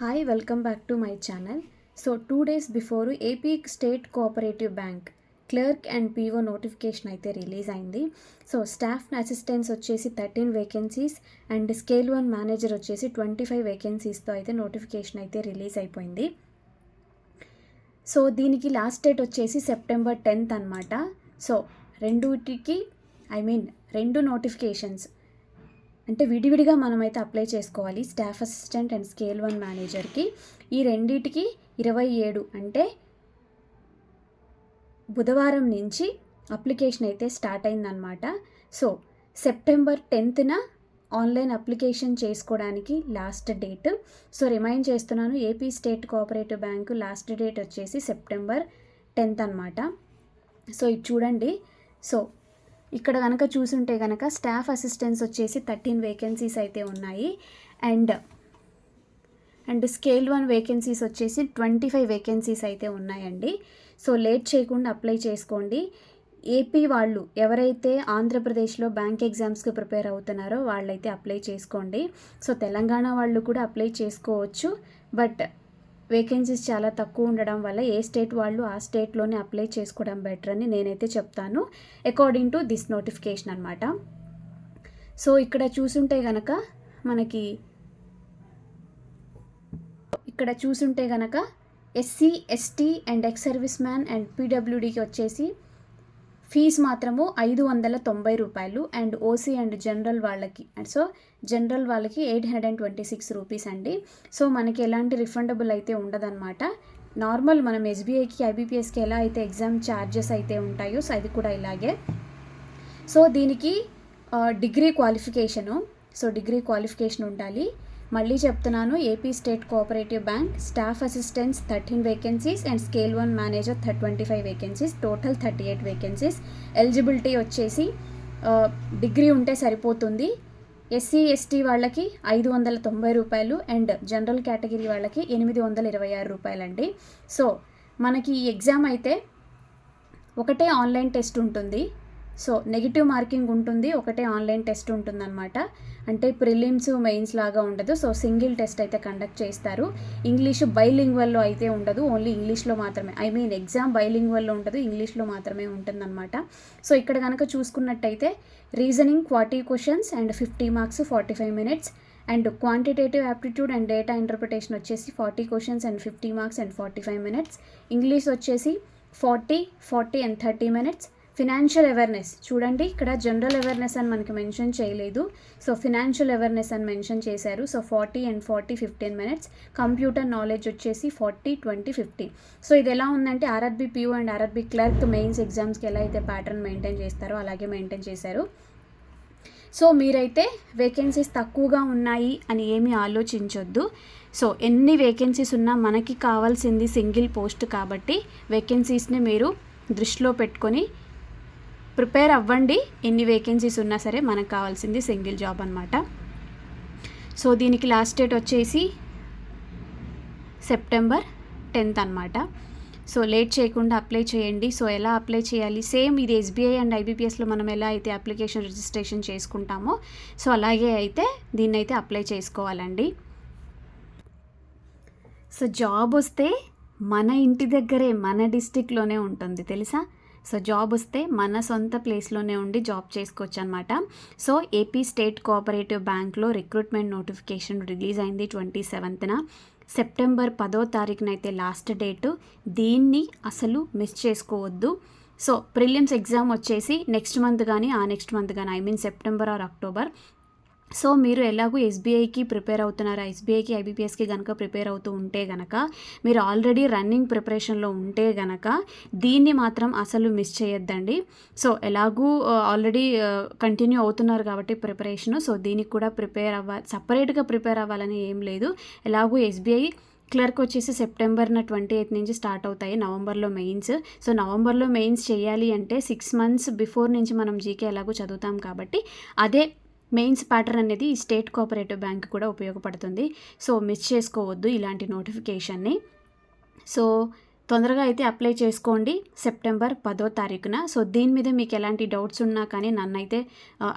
Hi, welcome back to my channel. So 2 days before AP State Cooperative Bank clerk and PO notification అయితే release అయింది. So staff assistants వచ్చేసి 13 vacancies and scale 1 manager వచ్చేసి 25 వేకెన్సీస్తో అయితే notification అయితే release అయిపోయింది. So దీనికి last date వచ్చేసి September 10th అనమాట. సో రెండు నోటిఫికేషన్స్ అంటే విడివిడిగా మనమైతే అప్లై చేసుకోవాలి. స్టాఫ్ అసిస్టెంట్ అండ్ స్కేల్ 1 మేనేజర్కి ఈ రెండిటికి 27 అంటే బుధవారం నుంచి అప్లికేషన్ అయితే స్టార్ట్ అయిందనమాట. So September 10th online application చేసుకోవడానికి లాస్ట్ డేట్. సో రిమైండ్ చేస్తున్నాను, AP state cooperative bank last date వచ్చేసి సెప్టెంబర్ 10th అనమాట. సో ఇది చూడండి. సో ఇక్కడ కనుక చూసుంటే కనుక స్టాఫ్ అసిస్టెంట్స్ వచ్చేసి 13 వేకెన్సీస్ అయితే ఉన్నాయి అండ్ స్కేల్ 1 వేకెన్సీస్ వచ్చేసి 25 వేకెన్సీస్ అయితే ఉన్నాయండి. సో లేట్ చేయకుండా అప్లై చేసుకోండి. ఏపీ వాళ్ళు ఎవరైతే ఆంధ్రప్రదేశ్లో బ్యాంక్ ఎగ్జామ్స్కి ప్రిపేర్ అవుతున్నారో వాళ్ళైతే అప్లై చేసుకోండి. సో తెలంగాణ వాళ్ళు కూడా అప్లై చేసుకోవచ్చు, బట్ వేకెన్సీస్ చాలా తక్కువ ఉండడం వల్ల ఏ స్టేట్ వాళ్ళు ఆ స్టేట్లోనే అప్లై చేసుకోవడం బెటర్ అని నేనైతే చెప్తాను, అకార్డింగ్ టు దిస్ నోటిఫికేషన్ అనమాట. సో ఇక్కడ చూసుంటే గనక SC ST and ex service man and పీడబ్ల్యూడీకి వచ్చేసి ఫీజు మాత్రము 590 రూపాయలు అండ్ ఓసీ అండ్ జనరల్ వాళ్ళకి జనరల్ వాళ్ళకి 826 రూపీస్ అండి. సో మనకి ఎలాంటి రిఫండబుల్ అయితే ఉండదన్నమాట. నార్మల్ మనం ఎస్బీఐకి ఐబీపీఎస్కి ఎలా అయితే ఎగ్జామ్ ఛార్జెస్ అయితే ఉంటాయో సో అది కూడా ఇలాగే. సో దీనికి డిగ్రీ క్వాలిఫికేషన్ ఉండాలి. మళ్ళీ చెప్తున్నాను, AP state cooperative bank staff assistants 13 vacancies and scale 1 manager 25 vacancies, total 38 vacancies. Eligibility వచ్చేసి డిగ్రీ ఉంటే సరిపోతుంది. ఎస్సీ ఎస్టీ వాళ్ళకి 590 రూపాయలు అండ్ జనరల్ కేటగిరీ వాళ్ళకి 826 రూపాయలండి. సో మనకి ఈ ఎగ్జామ్ అయితే ఒకటే ఆన్లైన్ టెస్ట్ ఉంటుంది. సో నెగిటివ్ మార్కింగ్ ఉంటుంది, ఒకటే ఆన్లైన్ టెస్ట్ ఉంటుందన్నమాట. అంటే ప్రిలిమ్స్ మెయిన్స్ లాగా ఉండదు. సో సింగిల్ టెస్ట్ అయితే కండక్ట్ చేస్తారు. ఇంగ్లీషు బైలింగ్వల్లో అయితే ఉండదు, ఓన్లీ ఇంగ్లీష్లో మాత్రమే. ఎగ్జామ్ బైలింగ్వల్లో ఉండదు, ఇంగ్లీష్లో మాత్రమే ఉంటుందన్నమాట. సో ఇక్కడ కనుక చూసుకున్నట్టయితే reasoning 40 questions and 50 marks 45 minutes and quantitative aptitude and data interpretation వచ్చేసి 40 questions and 50 marks and 45 minutes. English వచ్చేసి 40 and 30 minutes. ఫినాన్షియల్ అవేర్నెస్ చూడండి, ఇక్కడ జనరల్ అవేర్నెస్ అని మనకి మెన్షన్ చేయలేదు, సో ఫినాన్షియల్ అవేర్నెస్ అని మెన్షన్ చేశారు. So 40 and 40 15 minutes. Computer knowledge వచ్చేసి 40 20 50. సో ఇది ఎలా ఉందంటే RRB PO and RRB clerk mains ఎగ్జామ్స్కి ఎలా అయితే ప్యాటర్న్ మెయింటైన్ చేస్తారో అలాగే మెయింటైన్ చేశారు. సో మీరైతే వేకెన్సీస్ తక్కువగా ఉన్నాయి అని ఏమీ ఆలోచించొద్దు. సో ఎన్ని వేకెన్సీస్ ఉన్నా మనకి కావాల్సింది సింగిల్ పోస్ట్ కాబట్టి వేకెన్సీస్ని మీరు దృష్టిలో పెట్టుకొని ప్రిపేర్ అవ్వండి. ఎన్ని వేకెన్సీస్ ఉన్నా సరే మనకు కావాల్సింది సింగిల్ జాబ్ అనమాట. సో దీనికి లాస్ట్ డేట్ వచ్చేసి సెప్టెంబర్ 10th అనమాట. సో లేట్ చేయకుండా అప్లై చేయండి. సో ఎలా అప్లై చేయాలి, సేమ్ ఇది ఎస్బీఐ అండ్ ఐబీపీఎస్లో మనం ఎలా అయితే అప్లికేషన్ రిజిస్ట్రేషన్ చేసుకుంటామో సో అలాగే అయితే దీన్ని అయితే అప్లై చేసుకోవాలండి. సో జాబ్ వస్తే మన ఇంటి దగ్గరే మన డిస్టిక్లోనే ఉంటుంది తెలుసా. సో జాబ్ వస్తే మన సొంత ప్లేస్లోనే ఉండి జాబ్ చేసుకోవచ్చు అనమాట. సో ఏపీ స్టేట్ కోఆపరేటివ్ బ్యాంక్లో రిక్రూట్మెంట్ నోటిఫికేషన్ రిలీజ్ అయింది 27th. సెప్టెంబర్ 10th అయితే లాస్ట్ డేటు. దీన్ని అసలు మిస్ చేసుకోవద్దు. సో ప్రిలిమ్స్ ఎగ్జామ్ వచ్చేసి నెక్స్ట్ మంత్ కానీ సెప్టెంబర్ ఆర్ అక్టోబర్. సో మీరు ఎలాగో ఎస్బీఐకి ప్రిపేర్ అవుతున్నారా, ఎస్బీఐకి ఐబీపీఎస్కి కనుక ప్రిపేర్ అవుతూ ఉంటే కనుక, మీరు ఆల్రెడీ రన్నింగ్ ప్రిపరేషన్లో ఉంటే కనుక దీన్ని మాత్రం అసలు మిస్ చేయొద్దండి. సో ఎలాగూ ఆల్రెడీ కంటిన్యూ అవుతున్నారు కాబట్టి ప్రిపరేషన్, సో దీనికి కూడా సపరేట్గా ప్రిపేర్ అవ్వాలని ఏం లేదు. ఎలాగూ ఎస్బీఐ క్లర్క్ వచ్చేసి సెప్టెంబర్ 28th నుంచి స్టార్ట్ అవుతాయి, నవంబర్లో మెయిన్స్. సో నవంబర్లో మెయిన్స్ చేయాలి అంటే 6 months బిఫోర్ నుంచి మనం జీకే ఎలాగో చదువుతాం కాబట్టి అదే మెయిన్స్ ప్యాటర్న్ అనేది ఈ స్టేట్ కోఆపరేటివ్ బ్యాంక్ కూడా ఉపయోగపడుతుంది. సో మిస్ చేసుకోవద్దు ఇలాంటి నోటిఫికేషన్ని. సో తొందరగా అయితే అప్లై చేసుకోండి సెప్టెంబర్ 10th. సో దీని మీద మీకు ఎలాంటి డౌట్స్ ఉన్నా కానీ నన్నైతే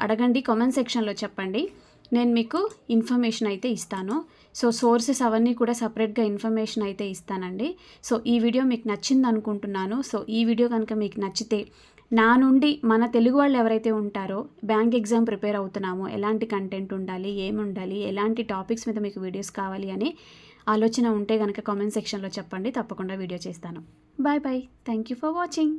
అడగండి, కామెంట్ సెక్షన్లో చెప్పండి. నేను మీకు ఇన్ఫర్మేషన్ అయితే ఇస్తాను. సో సోర్సెస్ అవన్నీ కూడా సపరేట్గా ఇన్ఫర్మేషన్ అయితే ఇస్తానండి. సో ఈ వీడియో మీకు నచ్చింది అనుకుంటున్నాను. సో ఈ వీడియో కనుక మీకు నచ్చితే నా నుండి మన తెలుగు వాళ్ళు ఎవరైతే ఉంటారో బ్యాంక్ ఎగ్జామ్ ప్రిపేర్ అవుతున్నామో ఎలాంటి కంటెంట్ ఉండాలి, ఏముండాలి, ఎలాంటి టాపిక్స్ మీద మీకు వీడియోస్ కావాలి అని ఆలోచన ఉంటే కనుక కామెంట్ సెక్షన్లో చెప్పండి, తప్పకుండా వీడియో చేస్తాను. Bye bye. Thank you for watching.